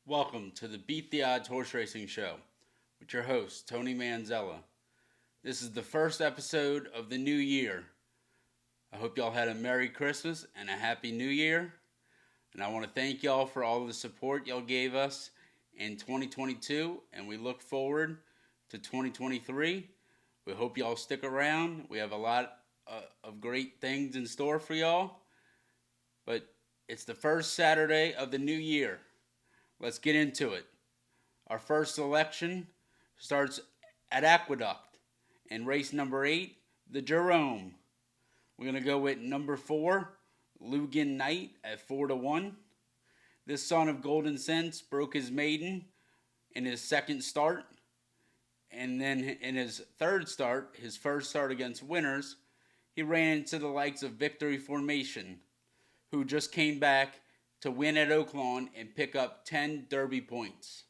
Welcome to the Beat the Odds Horse Racing Show with your host, Tony Manzella. This is the first episode of the new year. I hope y'all had a Merry Christmas and a Happy New Year. And I want to thank y'all for all the support y'all gave us in 2022. And we look forward to 2023. We hope y'all stick around. We have a lot of great things in store for y'all. But it's the first Saturday of the new year. Let's get into it. Our first selection starts at Aqueduct in race number 8, the Jerome. We're going to go with number 4, Lugan Knight at 4-1. This son of Golden Sense broke his maiden in his second start. And then in his third start, his first start against winners, he ran into the likes of Victory Formation, who just came back to win at Oaklawn and pick up 10 Derby points.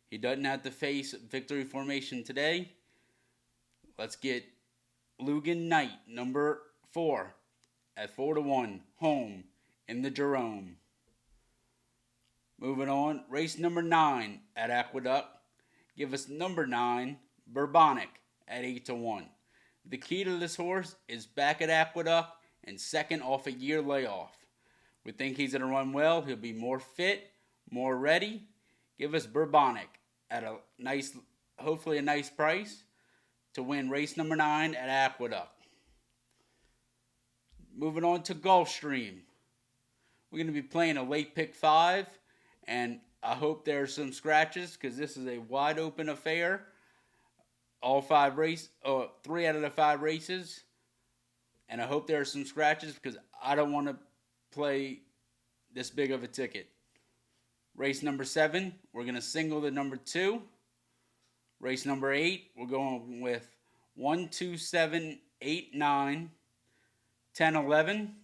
He doesn't have to face Victory Formation today. Let's get Lugan Knight, number 4, at 4-1, home in the Jerome. Moving on, race number 9 at Aqueduct. Give us number 9, Bourbonic, at 8-1. The key to this horse is back at Aqueduct and second off a year layoff. We think he's going to run well. He'll be more fit, more ready. Give us Bourbonic at a nice, hopefully a nice price to win race number 9 at Aqueduct. Moving on to Gulfstream. We're going to be playing a late pick 5, and I hope there's some scratches because this is a wide open affair. All 3 out of the 5 races, and I hope there are some scratches because I don't want to play this big of a ticket. Race number 7, we're going to single the number 2. Race number 8, we're going with 1, 2, 7, 8, 9, 10, 11.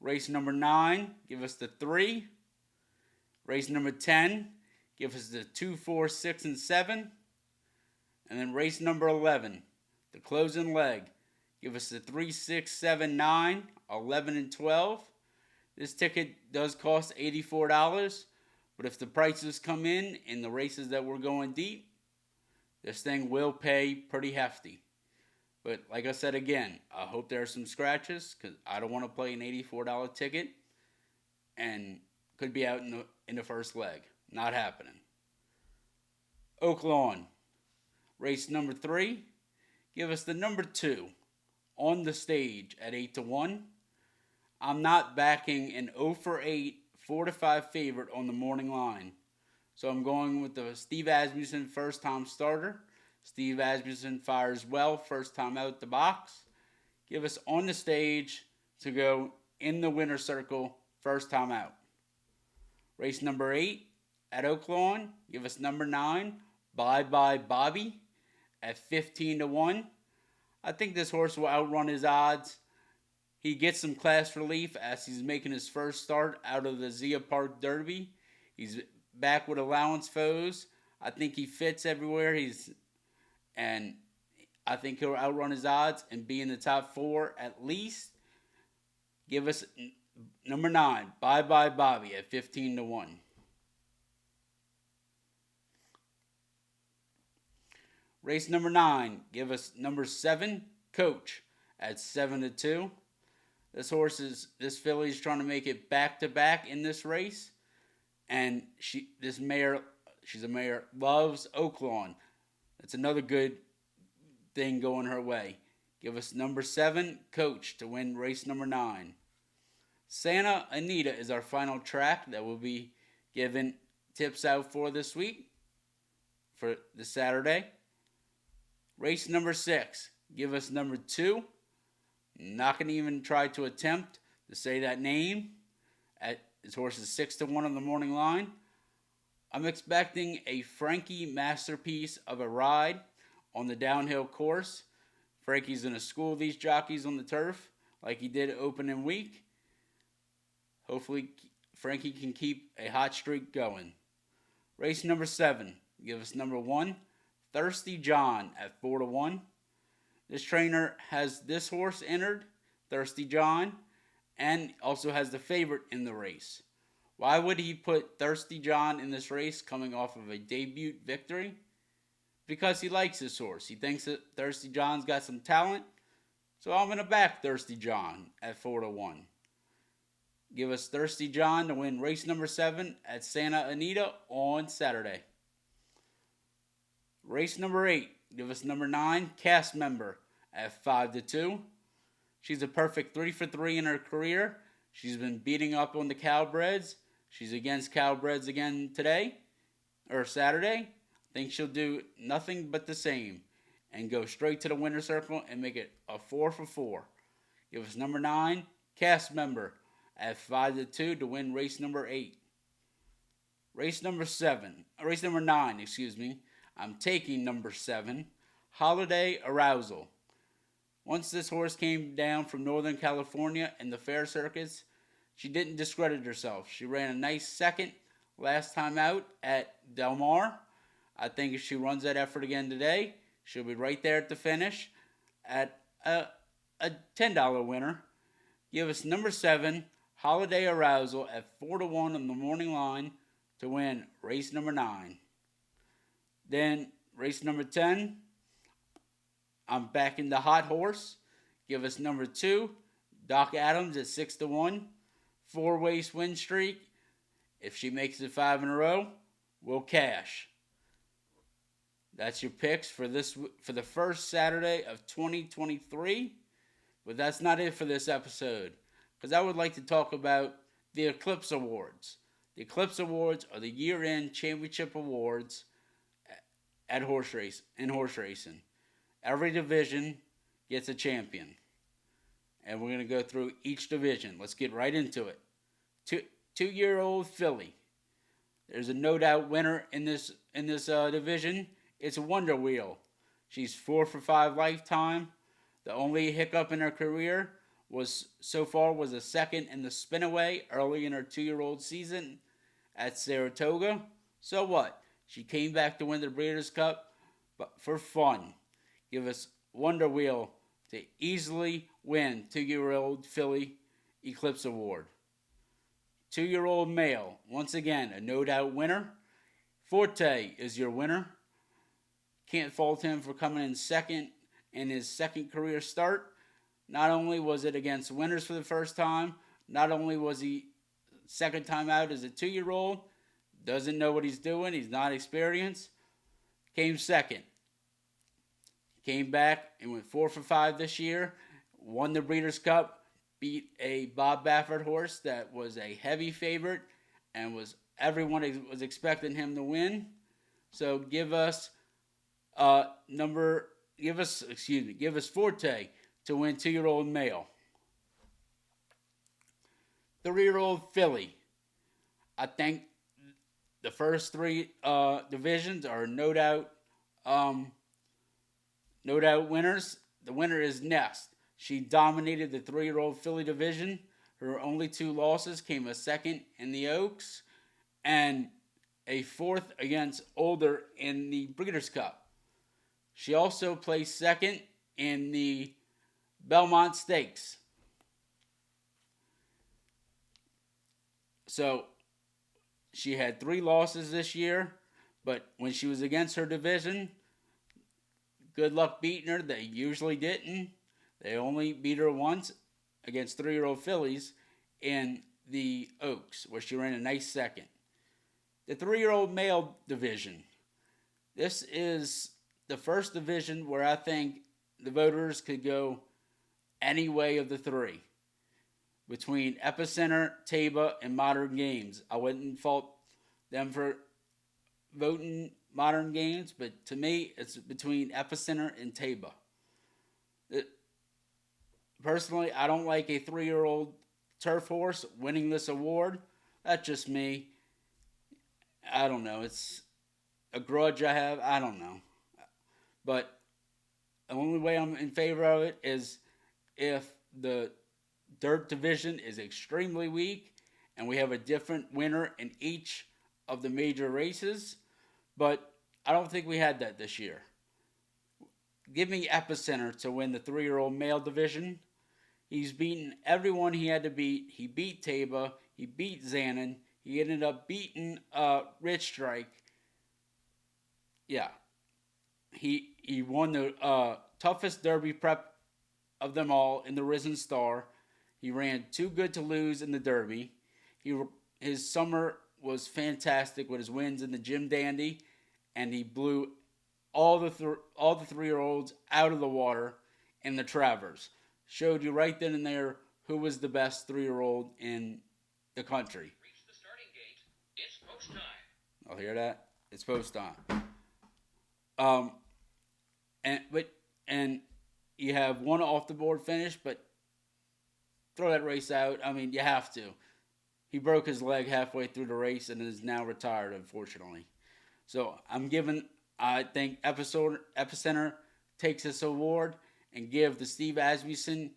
Race number 9, give us the 3. Race number 10, give us the 2, 4, 6, and 7. And then race number 11, the closing leg, give us the 3, 6, 7, 9, 11, and 12. This ticket does cost $84, but if the prices come in the races that we're going deep, this thing will pay pretty hefty. But like I said again, I hope there are some scratches because I don't want to play an $84 ticket and could be out in the first leg. Not happening. Oaklawn, race number 3, give us the number 2 on the stage at 8-1. I'm not backing an 0 for 8, 4-5 favorite on the morning line. So I'm going with the Steve Asmussen first time starter. Steve Asmussen fires well first time out the box. Give us on the stage to go in the winner's circle first time out. Race number 8 at Oaklawn. Give us number 9, Bye Bye Bobby at 15-1. I think this horse will outrun his odds. He gets some class relief as he's making his first start out of the Zia Park Derby. He's back with allowance foes. I think he fits everywhere. And I think he'll outrun his odds and be in the top 4 at least. Give us number 9, Bye Bye Bobby at 15-1. Race number 9, give us number 7, Coach at 7-2. This filly's trying to make it back-to-back in this race. And she's a mare, loves Oaklawn. That's another good thing going her way. Give us number 7, Coach, to win race number 9. Santa Anita is our final track that we'll be giving tips out for this week, for the Saturday. Race number 6, give us number 2. Not going to even try to attempt to say that name. His horse is 6-1 on the morning line. I'm expecting a Frankie masterpiece of a ride on the downhill course. Frankie's going to school these jockeys on the turf like he did opening week. Hopefully, Frankie can keep a hot streak going. Race number 7, give us number 1, Thirsty John at 4-1. This trainer has this horse entered, Thirsty John, and also has the favorite in the race. Why would he put Thirsty John in this race coming off of a debut victory? Because he likes his horse. He thinks that Thirsty John's got some talent. So I'm going to back Thirsty John at 4-1. Give us Thirsty John to win race number 7 at Santa Anita on Saturday. Race number 8. Give us number 9, Cast Member at 5-2. She's a perfect 3 for 3 in her career. She's been beating up on the Cowbreds. She's against Cowbreds again today, or Saturday. I think she'll do nothing but the same and go straight to the winner's circle and make it a 4 for 4. Give us number 9, Cast Member at 5-2 to win race number 8. Race number 9, I'm taking number 7, Holiday Arousal. Once this horse came down from Northern California in the fair circuits, she didn't discredit herself. She ran a nice second last time out at Del Mar. I think if she runs that effort again today, she'll be right there at the finish at a $10 winner. Give us number 7, Holiday Arousal at 4-1 on the morning line to win race number 9. Then race number 10, I'm backing the hot horse. Give us number 2, Doc Adams at 6-1. 4-race win streak. If she makes it 5 in a row, we'll cash. That's your picks for the first Saturday of 2023. But that's not it for this episode, because I would like to talk about the Eclipse Awards. The Eclipse Awards are the year-end championship awards in horse racing. Every division gets a champion. And we're going to go through each division. Let's get right into it. Two-year-old filly. There's a no doubt winner in this division. It's Wonder Wheel. She's 4 for 5 lifetime. The only hiccup in her career was a second in the Spinaway early in her 2-year-old season at Saratoga. So what? She came back to win the Breeders' Cup, but for fun. Give us Wonder Wheel to easily win 2-year-old filly Eclipse Award. 2-year-old male, once again, a no-doubt winner. Forte is your winner. Can't fault him for coming in second in his second career start. Not only was it against winners for the first time, not only was he second time out as a 2-year-old, doesn't know what he's doing, he's not experienced, came second. Came back and went 4 for 5 this year, won the Breeders' Cup, beat a Bob Baffert horse that was a heavy favorite and everyone was expecting him to win. So give us Forte to win 2-year-old male. 3-year-old filly. I think the first 3 divisions are no doubt winners. The winner is Nest. She dominated the 3-year-old filly division. Her only 2 losses came a second in the Oaks and a 4th against Older in the Breeders' Cup. She also placed second in the Belmont Stakes. So she had 3 losses this year, but when she was against her division, good luck beating her. They usually didn't. They only beat her once against 3-year-old fillies in the Oaks, where she ran a nice second. The 3-year-old male division. This is the first division where I think the voters could go any way of the 3. Between Epicenter, Taba, and Modern Games. I wouldn't fault them for voting Modern Games, but to me, it's between Epicenter and Taba. Personally, I don't like a 3-year-old turf horse winning this award. That's just me. I don't know. It's a grudge I have. I don't know. But the only way I'm in favor of it is if the dirt division is extremely weak and we have a different winner in each of the major races. But I don't think we had that this year. Give me Epicenter to win the 3-year-old male division. He's beaten everyone he had to beat. He beat Taba. He beat Zanin. He ended up beating Rich Strike. Yeah, he won the toughest Derby prep of them all in the Risen Star. He ran too good to lose in the Derby. He his summer was fantastic with his wins in the Jim Dandy, and he blew all the 3 year olds out of the water in the Travers. Showed you right then and there who was the best 3 year old in the country. Reach the starting gate. It's post time. I'll hear that. It's post time. Um, and you have one off the board finish, but throw that race out. I mean, you have to. He broke his leg halfway through the race and is now retired, unfortunately. So I think Epicenter takes this award and give the Steve Asmussen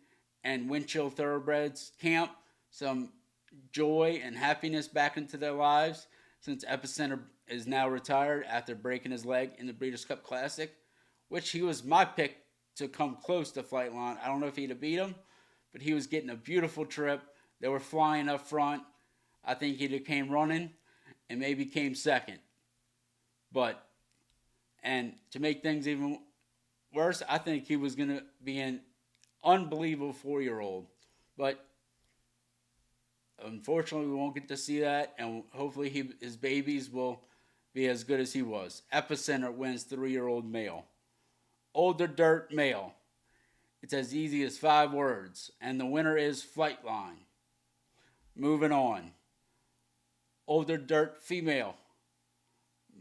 and Winchell Thoroughbreds camp some joy and happiness back into their lives, since Epicenter is now retired after breaking his leg in the Breeders' Cup Classic, which he was my pick to come close to Flightline. I don't know if he'd have beat him, but he was getting a beautiful trip. They were flying up front. I think he'd have came running and maybe came second. And to make things even worse, I think he was going to be an unbelievable 4-year-old. But unfortunately, we won't get to see that, and hopefully his babies will be as good as he was. Epicenter wins 3-year-old male. Older Dirt male. It's as easy as 5 words, and the winner is Flightline. Moving on. Older Dirt female.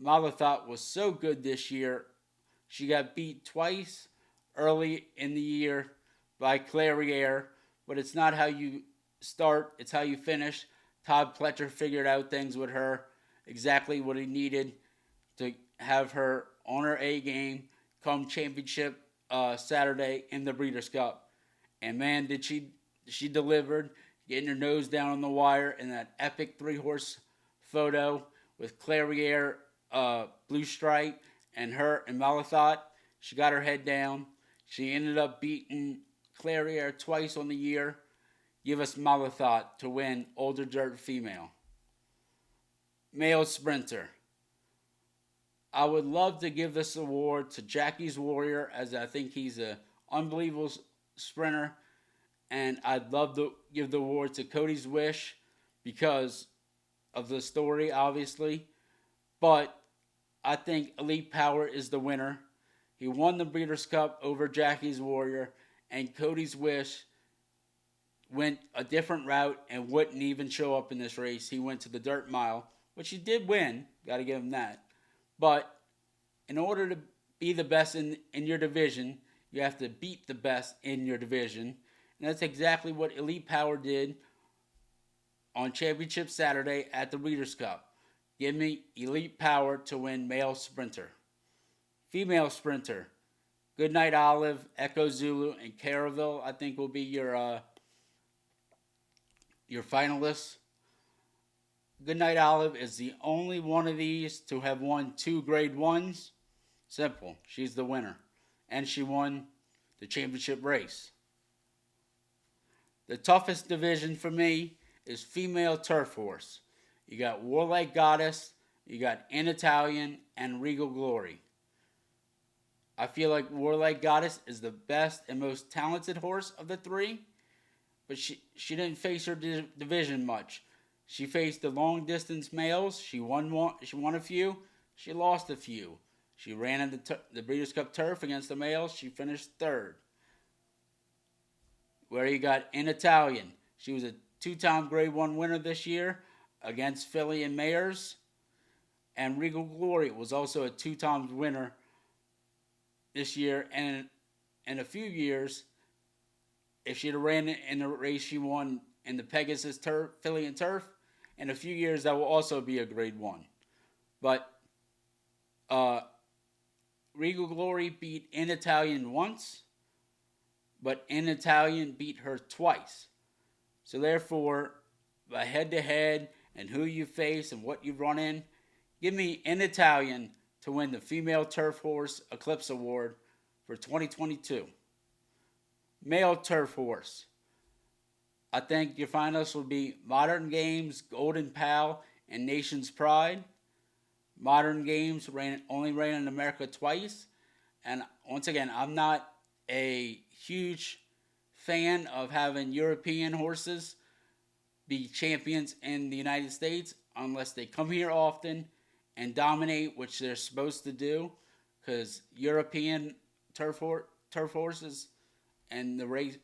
Malathot was so good this year. She got beat twice early in the year by Clairiere, but it's not how you start, it's how you finish. Todd Pletcher figured out things with her, exactly what he needed to have her on her A game come championship Saturday in the Breeders' Cup. And man, did she delivered, getting her nose down on the wire in that epic 3-horse photo with Clairiere, Blue Stripe, and her and Malathot. She got her head down. She ended up beating Clairiere twice on the year. Give us Malathot to win Older Dirt female. Male sprinter. I would love to give this award to Jackie's Warrior, as I think he's an unbelievable sprinter. And I'd love to give the award to Cody's Wish because of the story, obviously. But I think Elite Power is the winner. He won the Breeders' Cup over Jackie's Warrior, and Cody's Wish went a different route and wouldn't even show up in this race. He went to the Dirt Mile, which he did win. Got to give him that. But in order to be the best in your division, you have to beat the best in your division. And that's exactly what Elite Power did on Championship Saturday at the Breeders' Cup. Give me Elite Power to win male sprinter. Female sprinter. Goodnight Olive, Echo Zulu, and Caraville, I think, will be your finalists. Goodnight Olive is the only one of these to have won 2 grade 1s. Simple. She's the winner. And she won the championship race. The toughest division for me is female turf horse. You got Warlike Goddess, you got In Italian, and Regal Glory. I feel like Warlike Goddess is the best and most talented horse of the 3, but she didn't face her division much. She faced the long distance males. She won a few. She lost a few. She ran in the Breeders' Cup Turf against the males. She finished 3rd. Where you got In Italian. She was a 2-time Grade 1 winner this year against Philly and Mayors. And Regal Glory was also a 2-time winner this year. And in a few years, if she'd have ran in the race she won in the Pegasus Turf, Philly and Turf, in a few years that will also be a Grade 1. But Regal Glory beat In Italian once, but In Italian beat her twice. So therefore, by head-to-head and who you face and what you run in, give me In Italian to win the Female Turf Horse Eclipse Award for 2022. Male Turf Horse. I think your finalists will be Modern Games, Golden Pal, and Nation's Pride. Modern Games only ran in America twice. And once again, I'm not a huge fan of having European horses be champions in the United States unless they come here often and dominate, which they're supposed to do, because European turf horses and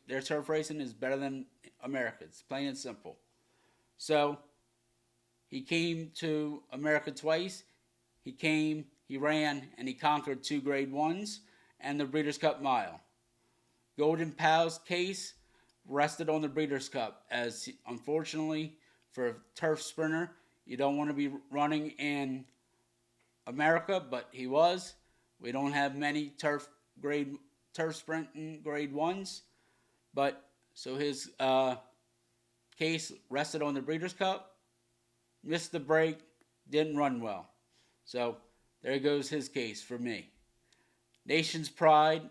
their turf racing is better than America's, plain and simple. So he came to America twice. He ran, and he conquered 2 Grade 1s and the Breeders' Cup Mile. Golden Pal's case rested on the Breeders' Cup, as unfortunately for a turf sprinter, you don't want to be running in America, but he was. We don't have many turf sprinting Grade 1s, but so his case rested on the Breeders' Cup, missed the break, didn't run well. So there goes his case for me. Nation's Pride,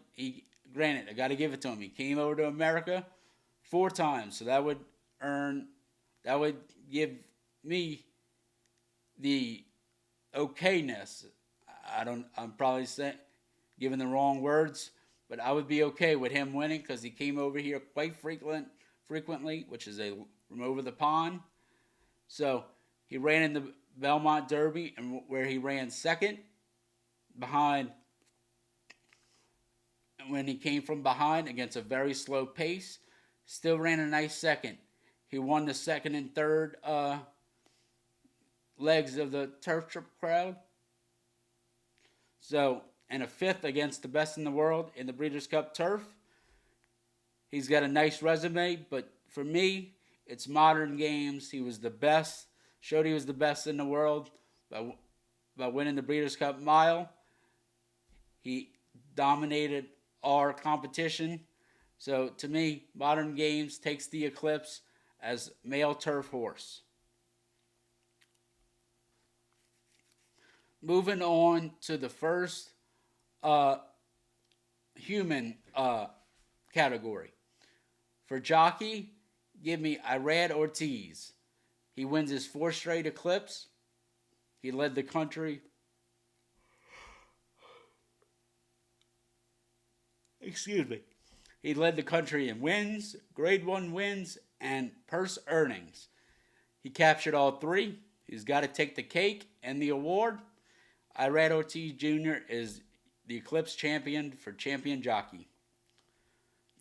granted, I got to give it to him. He came over to America 4 times, so that would give me the okayness. I'm probably giving the wrong words, but I would be okay with him winning because he came over here quite frequently, which is from over the pond. So he ran in the Belmont Derby, and where he ran second behind, when he came from behind against a very slow pace, still ran a nice second. He won the second and third legs of the turf trip crowd. So, and a 5th against the best in the world in the Breeders' Cup Turf. He's got a nice resume, but for me, it's Modern Games. He was the best. Showed he was the best in the world by winning the Breeders' Cup Mile. He dominated our competition. So to me, Modern Games takes the Eclipse as male turf horse. Moving on to the first human category. For jockey, give me Irad Ortiz. He wins his 4th straight Eclipse. He led the country. He led the country in wins, Grade 1 wins, and purse earnings. He captured all 3. He's got to take the cake and the award. Irad Ortiz Jr. is the Eclipse champion for champion jockey.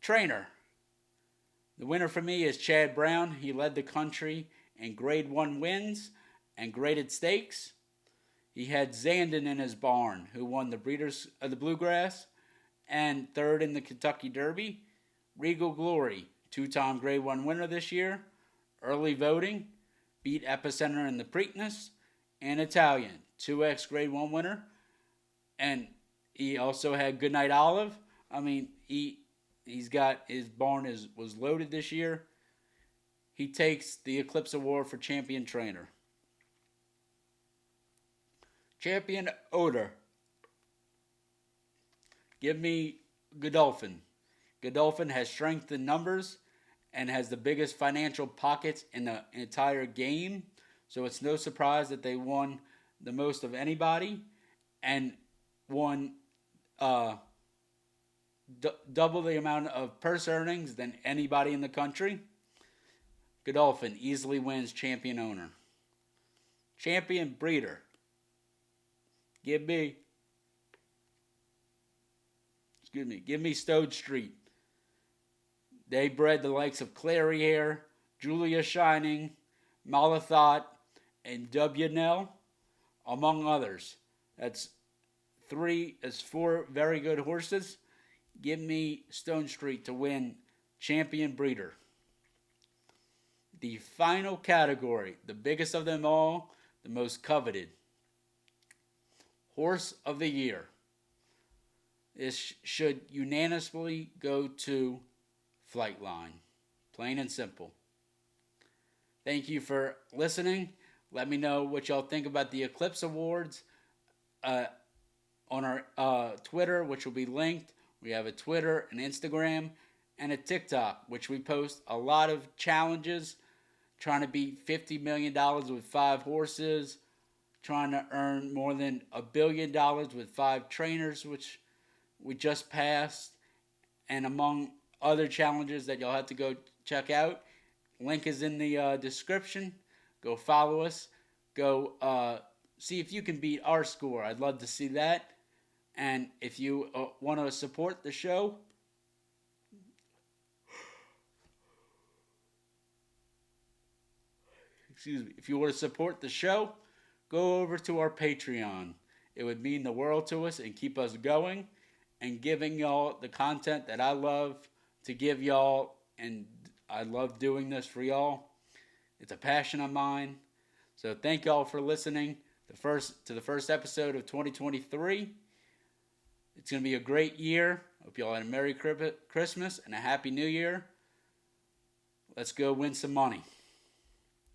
Trainer. The winner for me is Chad Brown. He led the country in Grade 1 wins and graded stakes. He had Zandon in his barn, who won the Breeders' of the Bluegrass and 3rd in the Kentucky Derby. Regal Glory, 2-time Grade 1 winner this year. Early voting, beat Epicenter in the Preakness. And Italian, 2x Grade 1 winner. And he also had Goodnight Olive. I mean, he's got his barn was loaded this year. He takes the Eclipse Award for champion trainer. Champion odor. Give me Godolphin. Godolphin has strength in numbers and has the biggest financial pockets in the entire game. So it's no surprise that they won the most of anybody and won double the amount of purse earnings than anybody in the country. Godolphin easily wins champion owner. Champion breeder. Give me Stode Street. They bred the likes of Clariere, Julia Shining, Malathot, and W. Nell, among others. That's 4 very good horses. Give me Stone Street to win champion breeder. The final category, the biggest of them all, the most coveted. Horse of the Year. This should unanimously go to Flightline. Plain and simple. Thank you for listening. Let me know what y'all think about the Eclipse Awards on our Twitter, which will be linked. We have a Twitter, an Instagram, and a TikTok, which we post a lot of challenges, trying to beat $50 million with 5 horses, trying to earn more than $1 billion with 5 trainers, which we just passed, and among other challenges that you'll have to go check out. Link is in the description. Go follow us. Go see if you can beat our score. I'd love to see that. And if you want to support the show, if you want to support the show, go over to our Patreon. It would mean the world to us and keep us going and giving y'all the content that I love to give y'all, and I love doing this for y'all. It's a passion of mine. So thank y'all for listening to the first episode of 2023. It's going to be a great year. Hope y'all had a Merry Christmas and a Happy New Year. Let's go win some money.